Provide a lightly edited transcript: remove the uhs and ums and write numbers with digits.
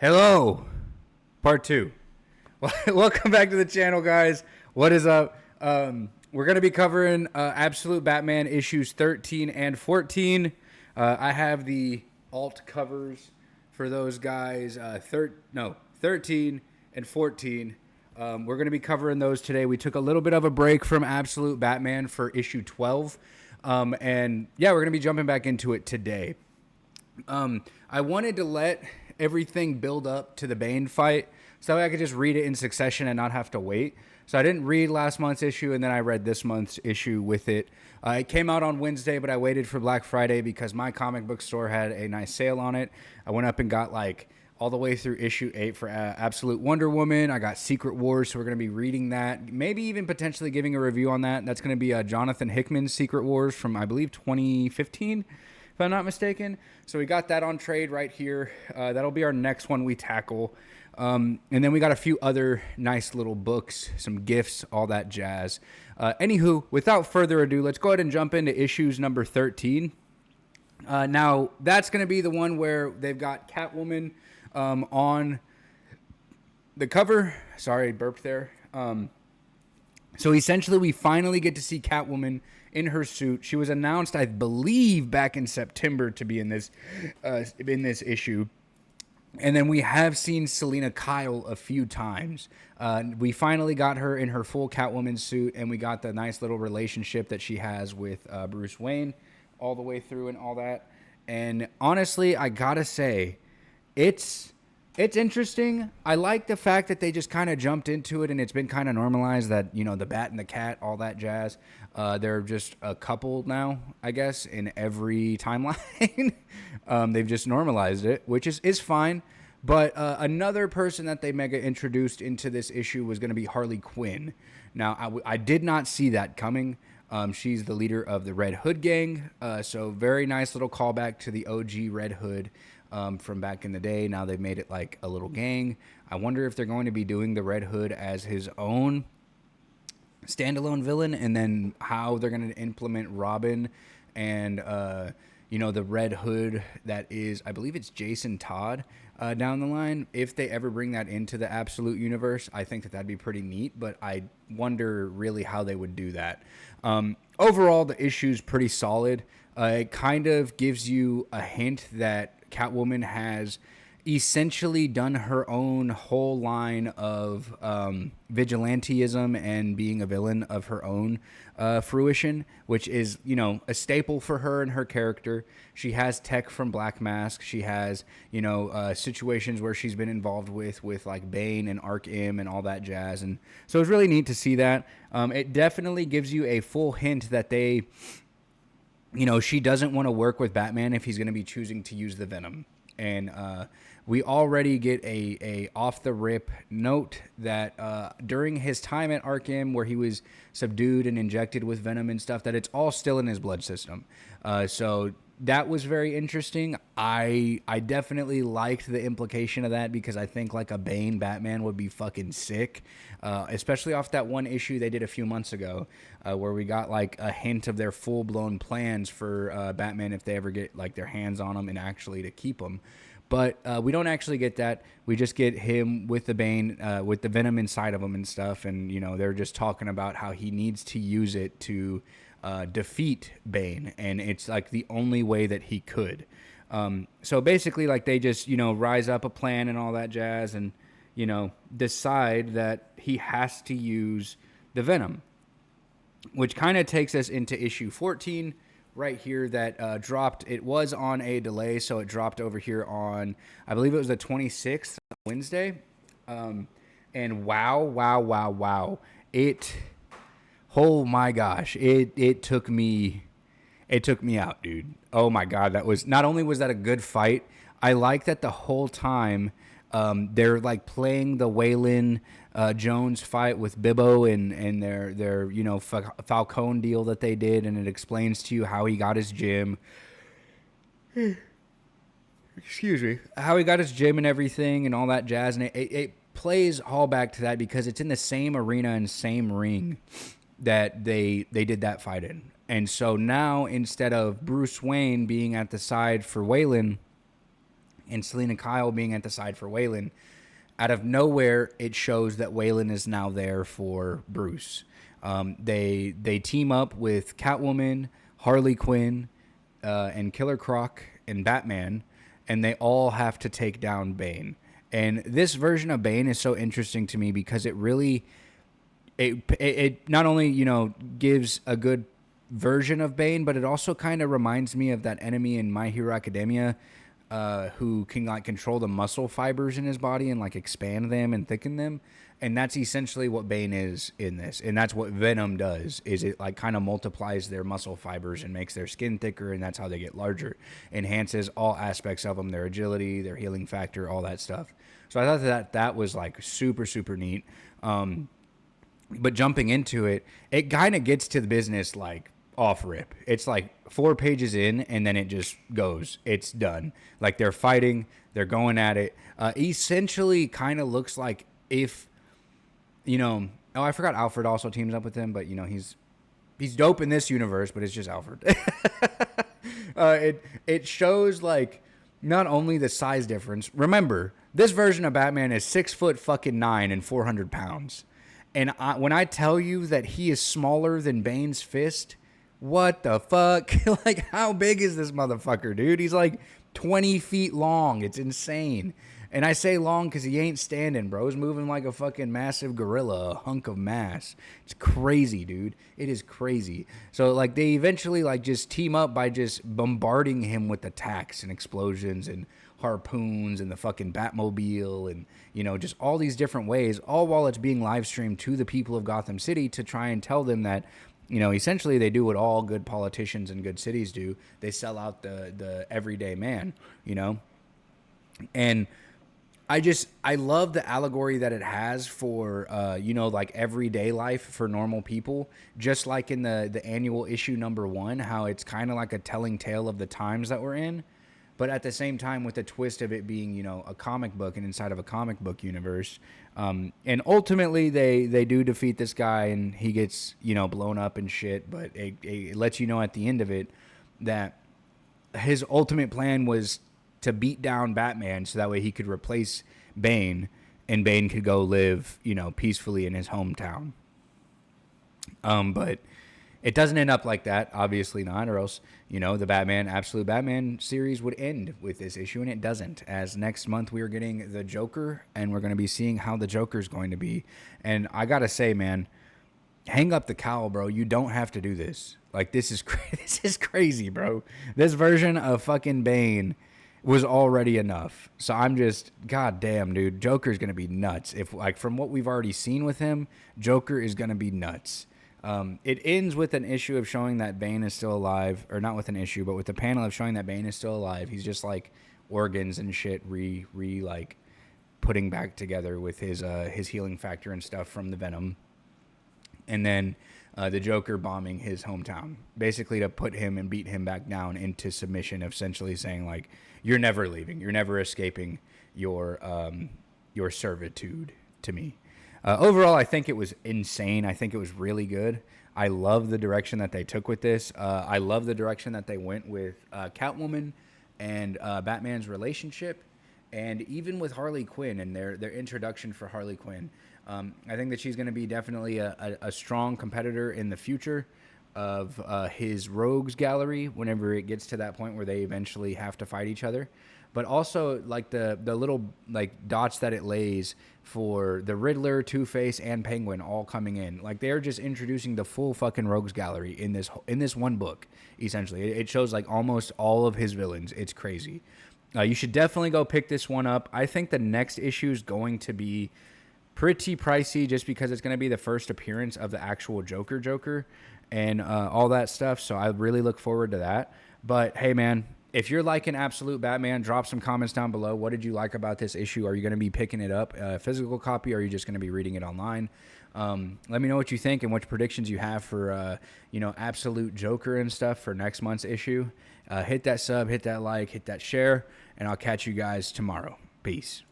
Hello, part two. Welcome back to the channel, guys. What is up? We're going to be covering Absolute Batman issues 13 and 14. I have the alt covers for those guys, 13 and 14. We're going to be covering those today. We took a little bit of a break from Absolute Batman for issue 12. And yeah, we're going to be jumping back into it today. I wanted to let everything build up to the Bane fight so I could just read it in succession and not have to wait. So I didn't read last month's issue, and then I read this month's issue with it. It came out on Wednesday, but I waited for Black Friday because my comic book store had a nice sale on it. I went up and got like all the way through issue 8 for Absolute Wonder Woman. I got Secret Wars, so we're going to be reading that. Maybe even potentially giving a review on that. That's going to be Jonathan Hickman's Secret Wars from, I believe, 2015. If I'm not mistaken. So we got that on trade right here. That'll be our next one we tackle. And then we got a few other nice little books, some gifts, all that jazz. Anywho, without further ado, let's go ahead and jump into issues number 13. Now, that's going to be the one where they've got Catwoman on the cover. Sorry, burped there. So essentially, we finally get to see Catwoman in her suit. She was announced, I believe, back in September to be in this issue. And then we have seen Selina Kyle a few times. We finally got her in her full Catwoman suit, and we got the nice little relationship that she has with Bruce Wayne all the way through and all that. And honestly, I gotta say, it's interesting. I like the fact that they just kind of jumped into it and it's been kind of normalized that, you know, the bat and the cat, all that jazz. They're just a couple now, I guess, in every timeline. They've just normalized it, which is fine. But another person that they mega introduced into this issue was going to be Harley Quinn. Now, I did not see that coming. She's the leader of the Red Hood gang. So very nice little callback to the OG Red Hood. From back in the day. Now they've made it like a little gang. I wonder if they're going to be doing the Red Hood as his own standalone villain, and then how they're going to implement Robin and the Red Hood that is, I believe it's Jason Todd down the line. If they ever bring that into the Absolute universe, I think that'd be pretty neat, but I wonder really how they would do that. Overall, the issue's pretty solid. It kind of gives you a hint that Catwoman has essentially done her own whole line of vigilantism and being a villain of her own fruition, which is, you know, a staple for her and her character. She has tech from Black Mask. She has, situations where she's been involved with like Bane and Arkham and all that jazz. And so it's really neat to see that. It definitely gives you a full hint that they... she doesn't want to work with Batman if he's going to be choosing to use the Venom. And we already get a off-the-rip note that during his time at Arkham, where he was subdued and injected with Venom and stuff, that it's all still in his blood system. So that was very interesting. I definitely liked the implication of that because I think like a Bane Batman would be fucking sick, especially off that one issue they did a few months ago where we got like a hint of their full-blown plans for Batman if they ever get like their hands on him and actually to keep him. But we don't actually get that. We just get him with the Bane, with the Venom inside of him and stuff. And, they're just talking about how he needs to use it to defeat Bane. And it's like the only way that he could. So basically, like, they just, rise up a plan and all that jazz and, decide that he has to use the Venom. Which kind of takes us into issue 14. Right here that dropped. It was on a delay, so it dropped over here on, I believe it was the 26th, Wednesday. And wow. Oh my gosh, it took me out, dude. Oh my God, that was, not only was that a good fight, I like that the whole time they're like playing the Waylon Jones fight with Bibbo and their Falcone deal that they did, and it explains to you how he got his gym. Excuse me. How he got his gym and everything and all that jazz, and it plays all back to that because it's in the same arena and same ring that they did that fight in. And so now, instead of Bruce Wayne being at the side for Waylon, and Selena Kyle being at the side for Waylon. Out of nowhere, it shows that Waylon is now there for Bruce. They team up with Catwoman, Harley Quinn, and Killer Croc and Batman, and they all have to take down Bane. And this version of Bane is so interesting to me because it really, it not only, you know, gives a good version of Bane, but it also kind of reminds me of that enemy in My Hero Academia, who can like control the muscle fibers in his body and like expand them and thicken them. And that's essentially what Bane is in this. And that's what Venom does, is it like kind of multiplies their muscle fibers and makes their skin thicker, and that's how they get larger. Enhances all aspects of them, their agility, their healing factor, all that stuff. So I thought that was like super, super neat. But jumping into it, it kind of gets to the business like off rip. It's like 4 pages in, and then it just goes. It's done. Like they're fighting, they're going at it. Essentially kind of looks like if, you know, oh, I forgot Alfred also teams up with him, but you know, he's dope in this universe, but it's just Alfred. It shows like not only the size difference. Remember, this version of Batman is 6'9" and 400 pounds. And when I tell you that he is smaller than Bane's fist, what the fuck? Like, how big is this motherfucker, dude? He's like 20 feet long. It's insane. And I say long because he ain't standing, bro. He's moving like a fucking massive gorilla, a hunk of mass. It's crazy, dude. It is crazy. So, like, they eventually, like, just team up by just bombarding him with attacks and explosions and harpoons and the fucking Batmobile and, you know, just all these different ways, all while it's being live streamed to the people of Gotham City to try and tell them that, you know, essentially they do what all good politicians and good cities do. They sell out the everyday man, you know? And I love the allegory that it has for, you know, like everyday life for normal people, just like in the annual issue #1, how it's kind of like a telling tale of the times that we're in, but at the same time with the twist of it being, you know, a comic book and inside of a comic book universe. And ultimately they do defeat this guy and he gets, you know, blown up and shit, but it lets you know at the end of it that his ultimate plan was to beat down Batman so that way he could replace Bane and Bane could go live, you know, peacefully in his hometown. But it doesn't end up like that, obviously not, or else, you know, the Absolute Batman series would end with this issue, and it doesn't, as next month we are getting the Joker, and we're going to be seeing how the Joker's going to be. And I gotta say, man, hang up the cowl, bro. You don't have to do this. Like, this is this is crazy, bro. This version of fucking Bane was already enough. So I'm just, god damn, dude, Joker's gonna be nuts. If, like, from what we've already seen with him, Joker is gonna be nuts. It ends with an issue of showing that Bane is still alive, or not with an issue, but with the panel of showing that Bane is still alive. He's just like organs and shit like putting back together with his healing factor and stuff from the Venom. And then the Joker bombing his hometown, basically to put him and beat him back down into submission, essentially saying, like, you're never leaving, you're never escaping your servitude to me. Overall, I think it was insane. I think it was really good. I love the direction that they took with this. I love the direction that they went with Catwoman and Batman's relationship, and even with Harley Quinn and their introduction for Harley Quinn. I think that she's going to be definitely a strong competitor in the future of his rogues gallery whenever it gets to that point where they eventually have to fight each other. But also, like, the little, like, dots that it lays for the Riddler, Two-Face, and Penguin all coming in. Like, they're just introducing the full fucking rogues gallery in this one book, essentially. It shows, like, almost all of his villains. It's crazy. You should definitely go pick this one up. I think the next issue is going to be pretty pricey just because it's going to be the first appearance of the actual Joker and all that stuff. So I really look forward to that. But, hey, man, if you're liking Absolute Batman, drop some comments down below. What did you like about this issue? Are you going to be picking it up, physical copy, or are you just going to be reading it online? Let me know what you think and what predictions you have for, you know, Absolute Joker and stuff for next month's issue. Hit that sub, hit that like, hit that share, and I'll catch you guys tomorrow. Peace.